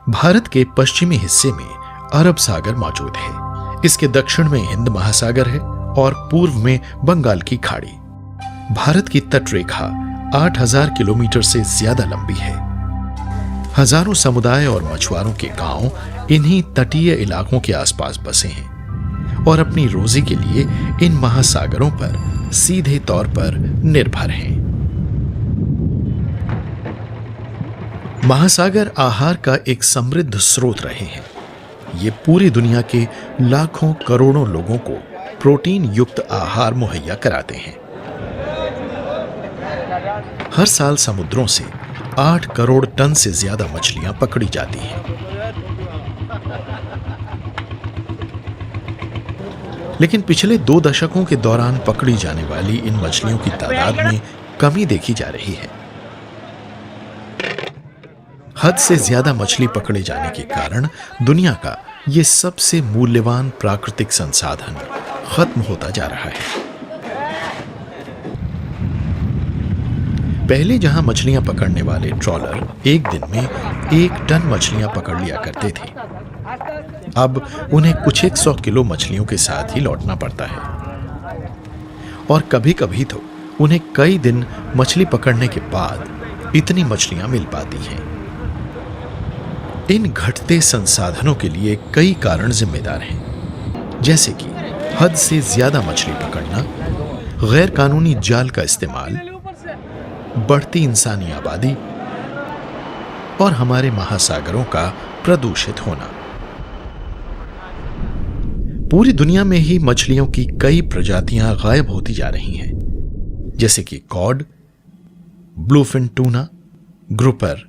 भारत के पश्चिमी हिस्से में अरब सागर मौजूद है। इसके दक्षिण में हिंद महासागर है और पूर्व में बंगाल की खाड़ी। भारत की तटरेखा 8000 किलोमीटर से ज्यादा लंबी है। हजारों समुदाय और मछुआरों के गांव इन्हीं तटीय इलाकों के आसपास बसे हैं और अपनी रोजी के लिए इन महासागरों पर सीधे तौर पर निर्भर हैं। महासागर आहार का एक समृद्ध स्रोत रहे हैं। ये पूरी दुनिया के लाखों करोड़ों लोगों को प्रोटीन युक्त आहार मुहैया कराते हैं। हर साल समुद्रों से 8 करोड़ टन से ज्यादा मछलियां पकड़ी जाती हैं। लेकिन पिछले 2 दशकों के दौरान पकड़ी जाने वाली इन मछलियों की तादाद में कमी देखी जा रही है। हद से ज्यादा मछली पकड़े जाने के कारण दुनिया का यह सबसे मूल्यवान प्राकृतिक संसाधन खत्म होता जा रहा है। पहले जहां मछलियां पकड़ने वाले ट्रॉलर एक दिन में 1 टन मछलियां पकड़ लिया करते थे, अब उन्हें कुछ 100 किलो मछलियों के साथ ही लौटना पड़ता है और कभी कभी तो उन्हें कई दिन मछली पकड़ने के बाद इतनी मछलियां मिल पाती हैं। इन घटते संसाधनों के लिए कई कारण जिम्मेदार हैं, जैसे कि हद से ज्यादा मछली पकड़ना, गैर कानूनी जाल का इस्तेमाल, बढ़ती इंसानी आबादी और हमारे महासागरों का प्रदूषित होना। पूरी दुनिया में ही मछलियों की कई प्रजातियां गायब होती जा रही हैं, जैसे कि कॉड, ब्लूफिन टूना, ग्रुपर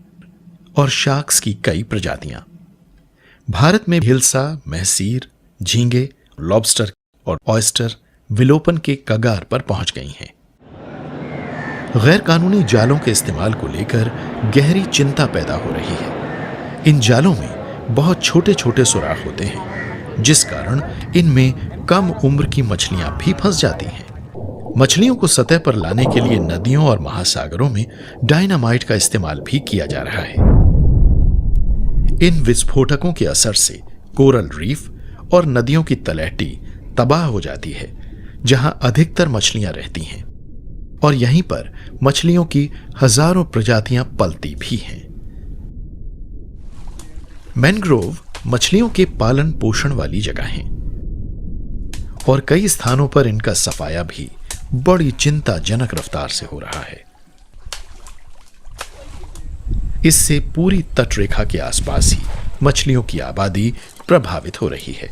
और शार्क्स की कई प्रजातियां। भारत में हिल्सा, महसीर, झींगे, लॉबस्टर और ऑयस्टर विलोपन के कगार पर पहुंच गई हैं। गैर कानूनी जालों के इस्तेमाल को लेकर गहरी चिंता पैदा हो रही है। इन जालों में बहुत छोटे छोटे सुराख होते हैं, जिस कारण इनमें कम उम्र की मछलियां भी फंस जाती हैं। मछलियों को सतह पर लाने के लिए नदियों और महासागरों में डायनामाइट का इस्तेमाल भी किया जा रहा है। इन विस्फोटकों के असर से कोरल रीफ और नदियों की तलहटी तबाह हो जाती है, जहां अधिकतर मछलियां रहती हैं और यहीं पर मछलियों की हजारों प्रजातियां पलती भी हैं। मैनग्रोव मछलियों के पालन पोषण वाली जगह हैं और कई स्थानों पर इनका सफाया भी बड़ी चिंताजनक रफ्तार से हो रहा है। इससे पूरी तटरेखा के आसपास ही मछलियों की आबादी प्रभावित हो रही है।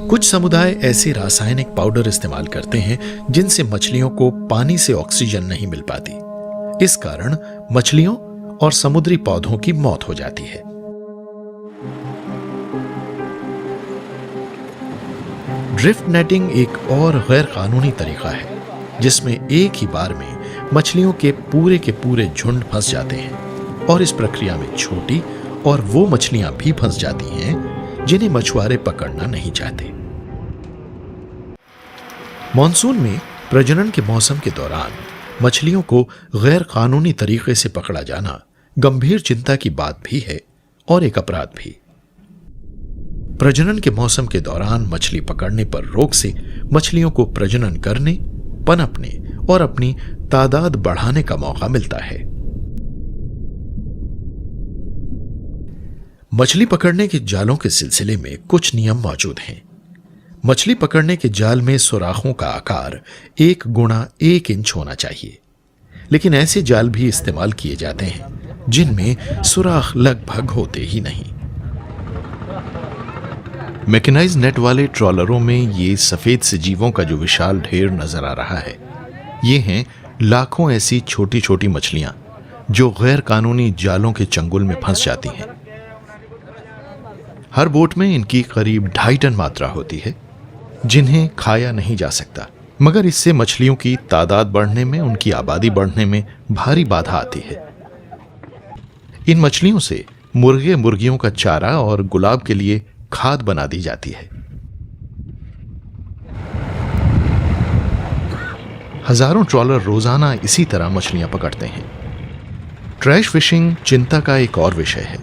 कुछ समुदाय ऐसे रासायनिक पाउडर इस्तेमाल करते हैं जिनसे मछलियों को पानी से ऑक्सीजन नहीं मिल पाती। इस कारण मछलियों और समुद्री पौधों की मौत हो जाती है। ड्रिफ्ट नेटिंग एक और गैर कानूनी तरीका है, जिसमें एक ही बार में मछलियों के पूरे झुंड फंस जाते हैं और इस प्रक्रिया में छोटी और वो मछलियां भी फंस जाती हैं जिन्हें मछुआरे पकड़ना नहीं चाहते। मॉनसून में प्रजनन के मौसम के दौरान मछलियों को गैर कानूनी तरीके से पकड़ा जाना गंभीर चिंता की बात भी है और एक अपराध भी। प्रजनन के मौसम के दौरान मछली पकड़ने पर रोक से मछलियों को प्रजनन करने, पनपने और अपनी तादाद बढ़ाने का मौका मिलता है। मछली पकड़ने के जालों के सिलसिले में कुछ नियम मौजूद हैं। मछली पकड़ने के जाल में सुराखों का आकार 1 गुणा 1 इंच होना चाहिए, लेकिन ऐसे जाल भी इस्तेमाल किए जाते हैं जिनमें सुराख लगभग होते ही नहीं। मैकेनाइज नेट वाले ट्रॉलरों में ये सफेद सजीवों का जो विशाल ढेर नजर आ रहा है, ये हैं लाखों ऐसी छोटी छोटी मछलियां जो गैर कानूनी जालों के चंगुल में फंस जाती हैं। हर बोट में इनकी करीब 2.5 टन मात्रा होती है, जिन्हें खाया नहीं जा सकता, मगर इससे मछलियों की तादाद बढ़ने में, उनकी आबादी बढ़ने में भारी बाधा आती है। इन मछलियों से मुर्गे मुर्गियों का चारा और गुलाब के लिए खाद बना दी जाती है। हजारों ट्रॉलर रोजाना इसी तरह मछलियां पकड़ते हैं। ट्रैश फिशिंग चिंता का एक और विषय है।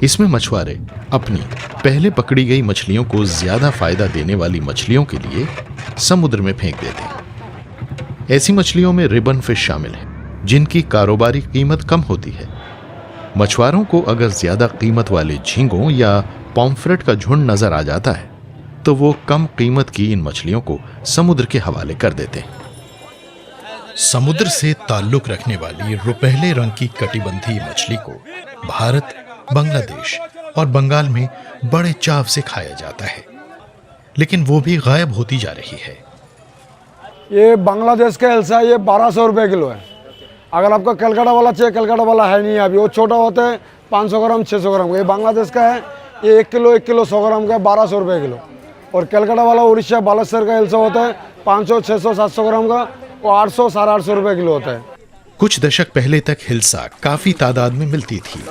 इसमें मछुआरे अपनी पहले पकड़ी गई मछलियों को ज्यादा फायदा देने वाली मछलियों के लिए समुद्र में फेंक देते हैं। ऐसी मछलियों में रिबन फिश शामिल है, जिनकी कारोबारी कीमत कम होती है। मछुआरों को अगर ज्यादा कीमत वाले झींगों या पॉम्फ्रेट का झुंड नजर आ जाता है तो वो कम कीमत की इन मछलियों को समुद्र के हवाले कर देते हैं। समुद्र से ताल्लुक रखने वाली रुपहले रंग की कटिबंधी मछली को भारत, बांग्लादेश और बंगाल में बड़े चाव से खाया जाता है, लेकिन वो भी गायब होती जा रही है। ये बांग्लादेश का हिल्सा, ये 1200 रुपये किलो है। अगर आपको कलकत्ता वाला चाहिए, कलकत्ता वाला है नहीं अभी, वो छोटा होता है 500 ग्राम 600 ग्राम। ये बांग्लादेश का है, ये 1 किलो 100 ग्राम का 1200 रुपये किलो। और कलकत्ता वाला उड़ीसा बालेश्वर का हिल्सा होता है 500 600 700 ग्राम का, वो 800 850 रुपये किलो होता है। कुछ दशक पहले तक हिल्सा काफी तादाद में मिलती थी,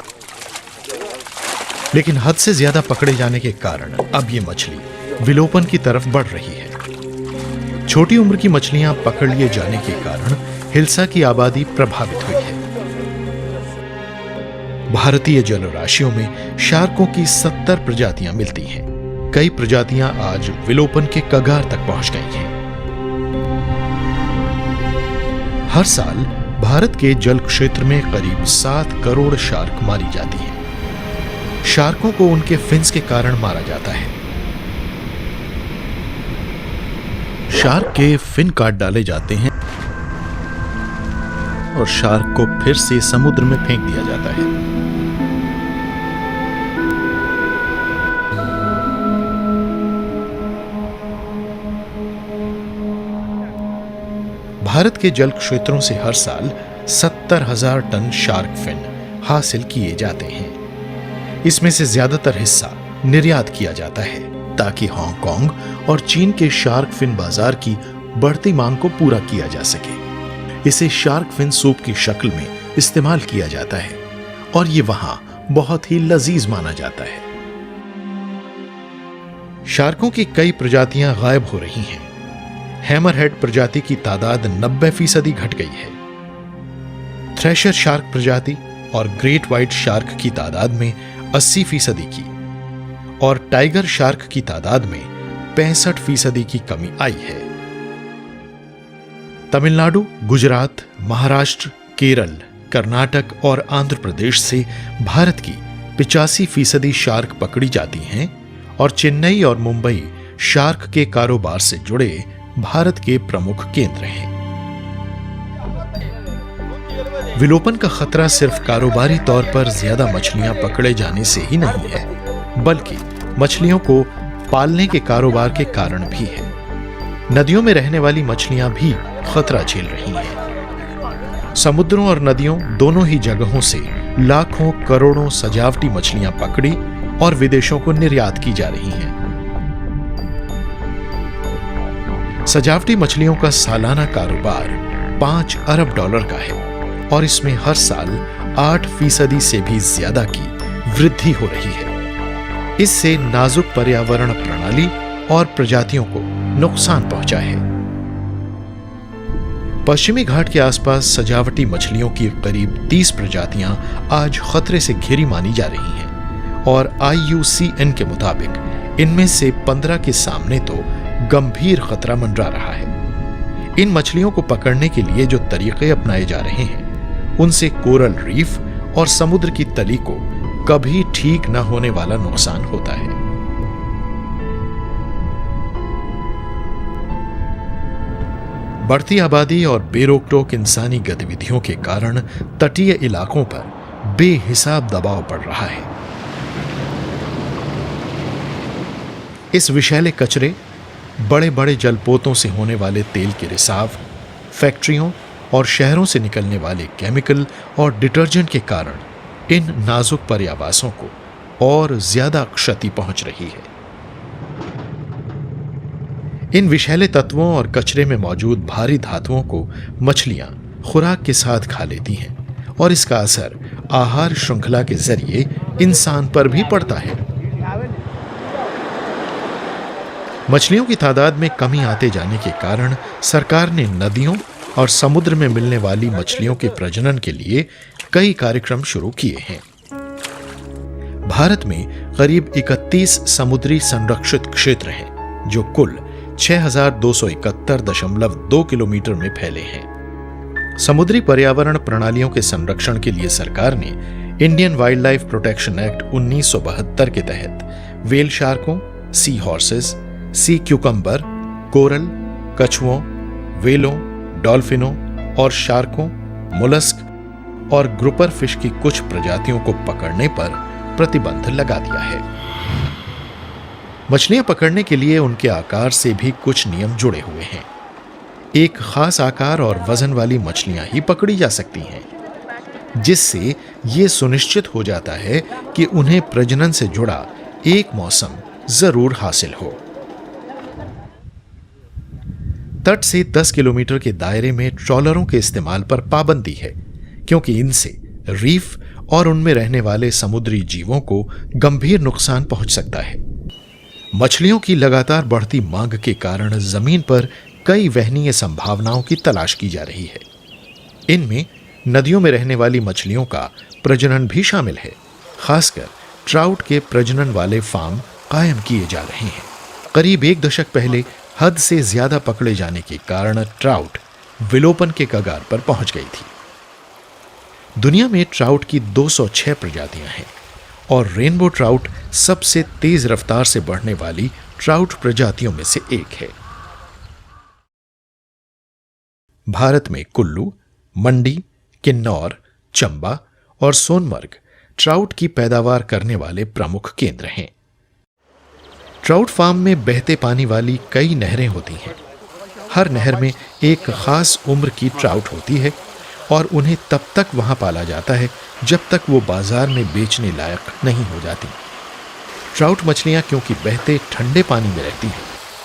लेकिन हद से ज्यादा पकड़े जाने के कारण अब ये मछली विलोपन की तरफ बढ़ रही है। छोटी उम्र की मछलियां पकड़ लिए जाने के कारण हिल्सा की आबादी प्रभावित हुई है। भारतीय जलराशियों में शार्कों की 70 प्रजातियां मिलती हैं। कई प्रजातियां आज विलोपन के कगार तक पहुंच गई हैं। हर साल भारत के जल क्षेत्र में करीब 7 करोड़ शार्क मारी जाती हैं। शार्कों को उनके फिन्स के कारण मारा जाता है। शार्क के फिन काट डाले जाते हैं और शार्क को फिर से समुद्र में फेंक दिया जाता है। भारत के जल क्षेत्रों से हर साल 70,000 टन शार्क फिन हासिल किए जाते हैं। इसमें से ज्यादातर हिस्सा निर्यात किया जाता है ताकि हांगकांग और चीन के शार्क फिन बाजार की बढ़ती मांग को पूरा किया जा सके। इसे शार्क फिन सूप की शक्ल में इस्तेमाल किया जाता है और ये वहां बहुत ही लजीज माना जाता है। शार्कों की कई प्रजातियां गायब हो रही हैं। हैमरहेड प्रजाति की तादाद 90% घट गई है। थ्रेशर शार्क प्रजाति और ग्रेट व्हाइट शार्क की तादाद में 80% की और टाइगर शार्क की तादाद में 65% की कमी आई है। तमिलनाडु, गुजरात, महाराष्ट्र, केरल, कर्नाटक और आंध्र प्रदेश से भारत की 85% शार्क पकड़ी जाती हैं और चेन्नई और मुंबई शार्क के कारोबार से जुड़े भारत के प्रमुख केंद्र हैं। विलोपन का खतरा सिर्फ कारोबारी तौर पर ज्यादा मछलियां पकड़े जाने से ही नहीं है, बल्कि मछलियों को पालने के कारोबार के कारण भी है। नदियों में रहने वाली मछलियां भी खतरा झेल रही हैं। समुद्रों और नदियों दोनों ही जगहों से लाखों करोड़ों सजावटी मछलियां पकड़ी और विदेशों को निर्यात की जा रही हैं। सजावटी मछलियों का सालाना कारोबार $5 अरब का है और इसमें हर साल 8% से भी ज्यादा की वृद्धि हो रही है। इससे नाजुक पर्यावरण प्रणाली और प्रजातियों को नुकसान पहुंचा है। पश्चिमी घाट के आसपास सजावटी मछलियों की करीब 30 प्रजातियां आज खतरे से घिरी मानी जा रही हैं और IUCN के मुताबिक इनमें से 15 के सामने तो गंभीर खतरा मंडरा रहा है। इन मछलियों को पकड़ने के लिए जो तरीके अपनाए जा रहे हैं, उनसे कोरल रीफ और समुद्र की तली को कभी ठीक न होने वाला नुकसान होता है। बढ़ती आबादी और बेरोक-टोक इंसानी गतिविधियों के कारण तटीय इलाकों पर बेहिसाब दबाव पड़ रहा है। इस विषैले कचरे, बड़े बड़े जलपोतों से होने वाले तेल के रिसाव, फैक्ट्रियों और शहरों से निकलने वाले केमिकल और डिटर्जेंट के कारण इन नाजुक पर्यावासों को और ज्यादा क्षति पहुंच रही है। इन विषैले तत्वों और कचरे में मौजूद भारी धातुओं को मछलियां खुराक के साथ खा लेती हैं और इसका असर आहार श्रृंखला के जरिए इंसान पर भी पड़ता है। मछलियों की तादाद में कमी आते जाने के कारण सरकार ने नदियों और समुद्र में मिलने वाली मछलियों के प्रजनन के लिए कई कार्यक्रम शुरू किए हैं। भारत में करीब 31 समुद्री संरक्षित क्षेत्र हैं, जो कुल 6271.2 किलोमीटर में फैले हैं। समुद्री पर्यावरण प्रणालियों के संरक्षण के लिए सरकार ने Indian wild life protection act 1972 के तहत वेल शार्कों, सी हॉर्सेस, सी क्यूकम्बर, कोरल, कछुओं, वेलों, डॉल्फिनों और शार्कों, मोलस्क और ग्रुपर फिश की कुछ प्रजातियों को पकड़ने पर प्रतिबंध लगा दिया है। मछलियां पकड़ने के लिए उनके आकार से भी कुछ नियम जुड़े हुए हैं। एक खास आकार और वजन वाली मछलियां ही पकड़ी जा सकती हैं, जिससे यह सुनिश्चित हो जाता है कि उन्हें प्रजनन से जुड़ा एक मौसम जरूर हासिल हो। तट से 10 किलोमीटर के दायरे में ट्रॉलरों के इस्तेमाल पर पाबंदी है, क्योंकि इनसे रीफ और उनमें रहने वाले समुद्री जीवों को गंभीर नुकसान पहुंच सकता है। मछलियों की लगातार बढ़ती मांग के कारण जमीन पर कई वहनीय संभावनाओं की तलाश की जा रही है। इनमें नदियों में रहने वाली मछलियों का प्रजनन भी शामिल है। खासकर ट्राउट के प्रजनन वाले फार्म कायम किए जा रहे हैं। करीब 1 दशक पहले हद से ज्यादा पकड़े जाने के कारण ट्राउट विलोपन के कगार पर पहुंच गई थी। दुनिया में ट्राउट की 206 प्रजातियां हैं और रेनबो ट्राउट सबसे तेज रफ्तार से बढ़ने वाली ट्राउट प्रजातियों में से एक है। भारत में कुल्लू, मंडी, किन्नौर, चंबा और सोनमर्ग ट्राउट की पैदावार करने वाले प्रमुख केंद्र हैं। ट्राउट फार्म में बहते पानी वाली कई नहरें होती हैं। हर नहर में एक खास उम्र की ट्राउट होती है और उन्हें तब तक वहां पाला जाता है जब तक वो बाजार में बेचने लायक नहीं हो जाती। ट्राउट मछलियां क्योंकि बहते ठंडे पानी में रहती हैं,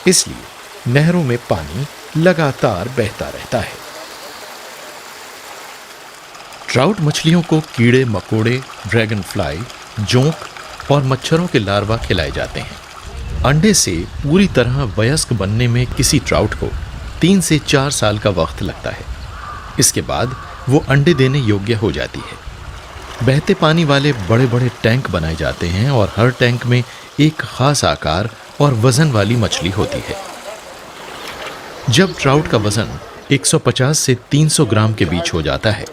इसलिए नहरों में पानी लगातार बहता रहता है। ट्राउट मछलियों को कीड़े मकोड़े, ड्रैगन फ्लाई, जोंक और मच्छरों के लार्वा खिलाए जाते हैं। अंडे से पूरी तरह वयस्क बनने में किसी ट्राउट को 3 से 4 साल का वक्त लगता है। इसके बाद वो अंडे देने योग्य हो जाती है। बहते पानी वाले बड़े बड़े टैंक बनाए जाते हैं और हर टैंक में एक खास आकार और वजन वाली मछली होती है। जब ट्राउट का वजन 150 से 300 ग्राम के बीच हो जाता है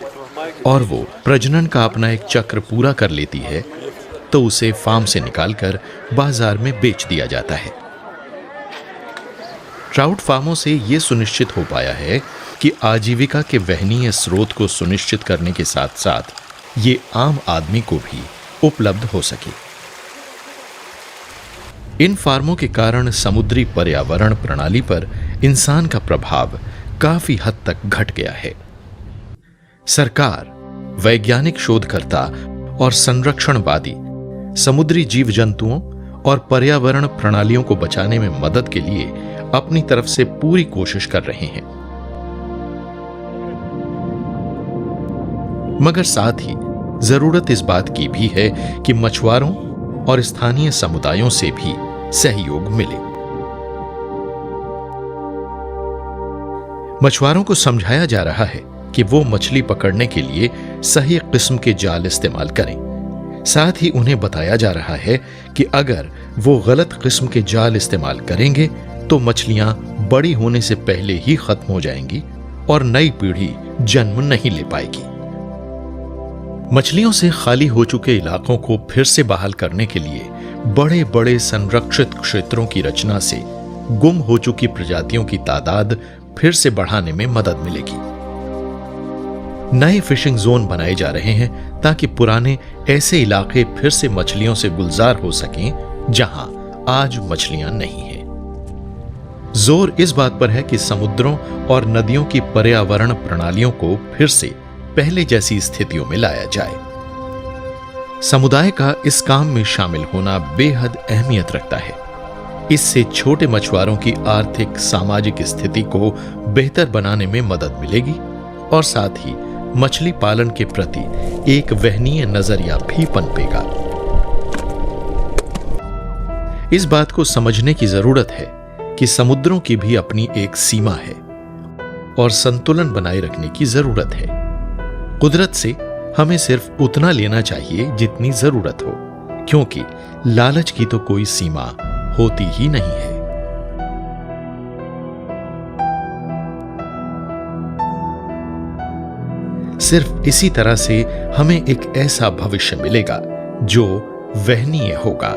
और वो प्रजनन का अपना एक चक्र पूरा कर लेती है, तो उसे फार्म से निकालकर बाजार में बेच दिया जाता है। ट्राउट फार्मों से यह सुनिश्चित हो पाया है कि आजीविका के वहनीय स्रोत को सुनिश्चित करने के साथ साथ ये आम आदमी को भी उपलब्ध हो सके। इन फार्मों के कारण समुद्री पर्यावरण प्रणाली पर इंसान का प्रभाव काफी हद तक घट गया है। सरकार, वैज्ञानिक शोधकर्ता और संरक्षणवादी समुद्री जीव जंतुओं और पर्यावरण प्रणालियों को बचाने में मदद के लिए अपनी तरफ से पूरी कोशिश कर रहे हैं, मगर साथ ही जरूरत इस बात की भी है कि मछुआरों और स्थानीय समुदायों से भी सहयोग मिले। मछुआरों को समझाया जा रहा है कि वो मछली पकड़ने के लिए सही किस्म के जाल इस्तेमाल करें। साथ ही उन्हें बताया जा रहा है कि अगर वो गलत किस्म के जाल इस्तेमाल करेंगे तो मछलियां बड़ी होने से पहले ही खत्म हो जाएंगी और नई पीढ़ी जन्म नहीं ले पाएगी। मछलियों से खाली हो चुके इलाकों को फिर से बहाल करने के लिए बड़े बड़े संरक्षित क्षेत्रों की रचना से गुम हो चुकी प्रजातियों की तादाद फिर से बढ़ाने में मदद मिलेगी। नए फिशिंग जोन बनाए जा रहे हैं ताकि पुराने ऐसे इलाके फिर से मछलियों से गुलजार हो सकें जहां आज मछलियां नहीं हैं। जोर इस बात पर है कि समुद्रों और नदियों की पर्यावरण प्रणालियों को फिर से पहले जैसी स्थितियों में लाया जाए। समुदाय का इस काम में शामिल होना बेहद अहमियत रखता है। इससे छोटे मछुआरों की आर्थिक सामाजिक स्थिति को बेहतर बनाने में मदद मिलेगी और साथ ही मछली पालन के प्रति एक वहनीय नजरिया भी पनपेगा। इस बात को समझने की जरूरत है कि समुद्रों की भी अपनी एक सीमा है और संतुलन बनाए रखने की जरूरत है। कुदरत से हमें सिर्फ उतना लेना चाहिए जितनी जरूरत हो, क्योंकि लालच की तो कोई सीमा होती ही नहीं है। सिर्फ इसी तरह से हमें एक ऐसा भविष्य मिलेगा जो वहनीय होगा।